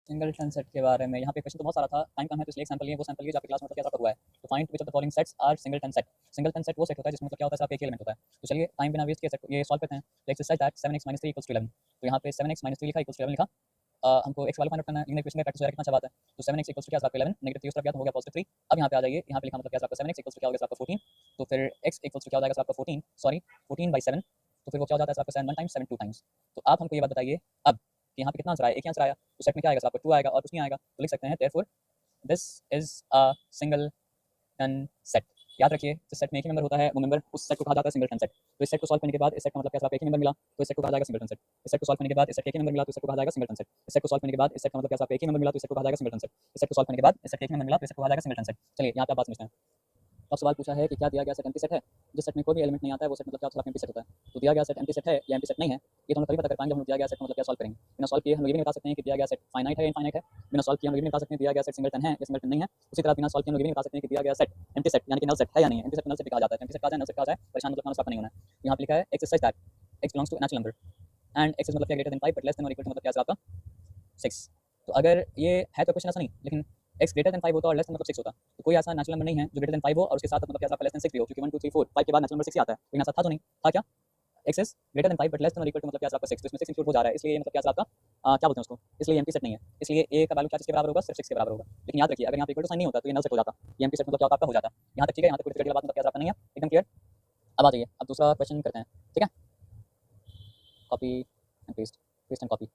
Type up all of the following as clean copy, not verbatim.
Singleton set के बारे में यहाँ पे क्वेश्चन तो बहुत सारा था, टाइम कम है तो इसलिए एक सैंपल लिए, वो सैंपल लिए जो आपकी क्लास में मतलब क्या हुआ है। तो find which of the following sets are singleton set. Singleton set वो सेट होता है जिसमें मतलब क्या होता है, सिर्फ एक एलिमेंट होता है। तो चलिए टाइम बिना वेस्ट किए ये सॉल्व करते हैं। तो एक्सरसाइज दैट 7x - 3 = 11। तो यहाँ पे 7x - 3 लिखा इक्वल्स टू 11 लिखा। हमको x वाला फाइंड आउट करना है, लेकिन क्वेश्चन में प्रैक्टिस हो रहा है, कितना अच्छा बात है। तो 7x इक्वल्स टू क्या आपका 11, नेगेटिव 3 उस तरफ गया तो हो गया पॉजिटिव 3। अब यहाँ पे आ जाइए, यहाँ पे लिखा मतलब क्या आपका 7x इक्वल्स टू क्या हो गया आपका 14। तो फिर x इक्वल्स टू क्या हो जाएगा आपका 14, सॉरी 14/7। तो फिर वो क्या हो जाता है आपका 7 1 टाइम्स 7 2 टाइम्स। तो आप हमको ये बात बताइए अब कि यहाँ पे कितना आंसर आया, एक ही आंसर आया। तो सेट में क्या आएगा आपका 2 आएगा और कुछ नहीं आएगा। तो लिख सकते हैं therefore this is a singleton set. याद रखिए जिस सेट में एक ही मेंबर होता है वो मेंबर उस सेट को कहा जाता है सिंगलटन सेट। तो इस सेट को सॉल्व करने के बाद इस सेट का मतलब क्या आपका एक ही मेंबर मिला, तो इस सेट को कहा जाएगा सिंगलटन सेट। इस सेट को सॉल्व करने के बाद इस सेट के एक ही मेंबर मिला तो इस सेट को कहा जाएगा सिंगलटन सेट। इस सेट को सॉल्व करने के बाद इस सेट का मतलब क्या आपका एक ही मेंबर मिला तो इस सेट को कहा जाएगा सिंगलटन सेट। इस सेट को सॉल्व करने के बाद इस सेट के एक ही मेंबर मिला तो इस सेट को कहा जाएगा सिंगलटन सेट। चलिए यहाँ पे आप बात समझते हैं। अब सवाल पूछा है कि क्या दिया गया सेट एम्प्टी सेट है। जिस सेट में कोई भी एलिमेंट नहीं आता है वो सेट मतलब क्या एम्प्टी सेट होता है। तो दिया गया सेट एम्प्टी सेट है या एम्प्टी सेट नहीं है, ये तो हम तभी पता कर पाएंगे जब हम दिया गया सेट का मतलब क्या सॉल्व करेंगे। बिना सॉल्व किए हम ये भी नहीं बता सकते हैं कि दिया गया सेट फाइनाइट है या इनफाइनाइट है। बिना सॉल्व किए हम ये भी नहीं बता सकते हैं दिया गया सेट सिंगलटन है या सिंगलटन नहीं है। उसी तरह बिना सॉल्व किए हम ये भी नहीं बता सकते हैं कि दिया गया सेट एम्प्टी सेट यानी कि नल सेट है या नहीं है। एम्प्टी सेट नल सेट कहा जाता है, एम्प्टी सेट कहा जाए नल सेट कहा जाए, परेशान मतलब उसका नहीं होना है। यहाँ पे लिखा है exercise that x belongs to natural number and x is मतलब क्या greater than 5 but less than और इक्वल टू मतलब क्या आपका 6। तो अगर ये है तो क्वेश्चन ऐसा नहीं, लेकिन x ग्रेटर देन 5 होता और लेस देन मतलब 6 होता, तो कोई ऐसा नेचुरल नंबर नहीं है जो ग्रेटर देन 5 हो और उसके साथ मतलब क्या आपका लेस देन 6 भी हो, क्योंकि 1 2 3 4 5 के बाद नेचुरल नंबर 6 ही आता है। लेकिन ऐसा था तो नहीं, था क्या? x is greater than 5 but less than और इक्वल टू मतलब क्या आपका 6, तो इसमें 6 इंक्लूड हो जा रहा है, इसलिए ये मतलब क्या आपका क्या बोलते हैं उसको, इसलिए एम्प्टी सेट नहीं है। इसलिए a का वैल्यू क्या किसके बराबर होगा, सिर्फ 6 के बराबर होगा। लेकिन याद रखिए अगर यहाँ पे इक्वल टू साइन नहीं होता तो ये नल सेट हो जाता, ये एम्प्टी सेट मतलब क्या होता आपका हो जाता। यहाँ तक ठीक है, यहाँ तक कोई दिक्कत की बात मतलब क्या आपका नहीं है, एकदम क्लियर। अब आ जाइए, अब दूसरा क्वेश्चन करते हैं, ठीक है। Copy and paste, paste and copy.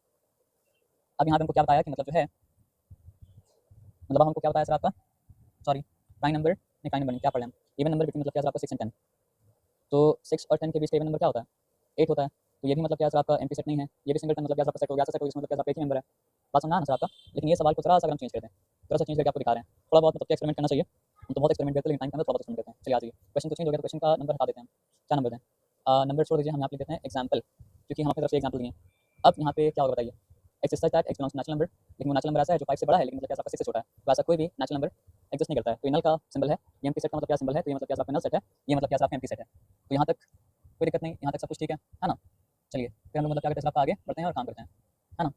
अब यहाँ पे हमको क्या बताया कि मतलब जो है, मतलब हमको क्या बताया सर आपका, सॉरी प्राइम नंबर नहीं, प्राइम नंबर नहीं, क्या पढ़ रहे हैं हम, इवन नंबर बिटवीन मतलब क्या सर आपका 6 एंड 10। तो 6 और 10 के बीच का इवन नंबर क्या होता है, 8 होता है। तो ये भी मतलब क्या सर आपका एम्प्टी सेट नहीं है, ये भी सिंगलटन मतलब क्या आपका सेट हो गया, सेट हो गया इसमें मतलब क्या आपका एक ही नंबर है। बात समझा ना सर आपका। लेकिन ये सवाल को थोड़ा सा हम चेंज करते हैं, थोड़ा सा चेंज करके आपको दिखा रहे हैं, थोड़ा बहुत मतलब क्या एक्सपेरिमेंट करना चाहिए। हम तो बहुत एक्सपेरिमेंट करते हैं लेकिन टाइम कम है, थोड़ा बहुत एक्सपेरिमेंट करते हैं। चलिए आ जाइए, क्वेश्चन तो चेंज हो गया तो क्वेश्चन का नंबर हटा देते हैं। क्या नंबर दें, नंबर छोड़ दीजिए, हम यहाँ पे लिख देते हैं एग्जाम्पल, क्योंकि हम अपनी तरफ से एग्जाम्पल दिए। अब यहाँ पे क्या होगा बताइए, x that x belongs to natural number, लेकिन वो नेचुरल नंबर ऐसा है जो 5 से बड़ा है लेकिन मतलब क्या आपका 6 से छोटा है। तो ऐसा कोई भी नेचुरल नंबर एग्जिस्ट नहीं करता है। तो ये नल का सिंबल है, ये एम्प्टी सेट का मतलब क्या सिंबल है, तो ये मतलब क्या आपका नल सेट है, ये मतलब क्या आपका एम्प्टी सेट है। तो यहाँ तक कोई दिक्कत नहीं, यहाँ तक सब कुछ ठीक है ना। चलिए फिर हम लोग मतलब क्या करते हैं, आगे बढ़ते हैं और काम करते हैं, है ना।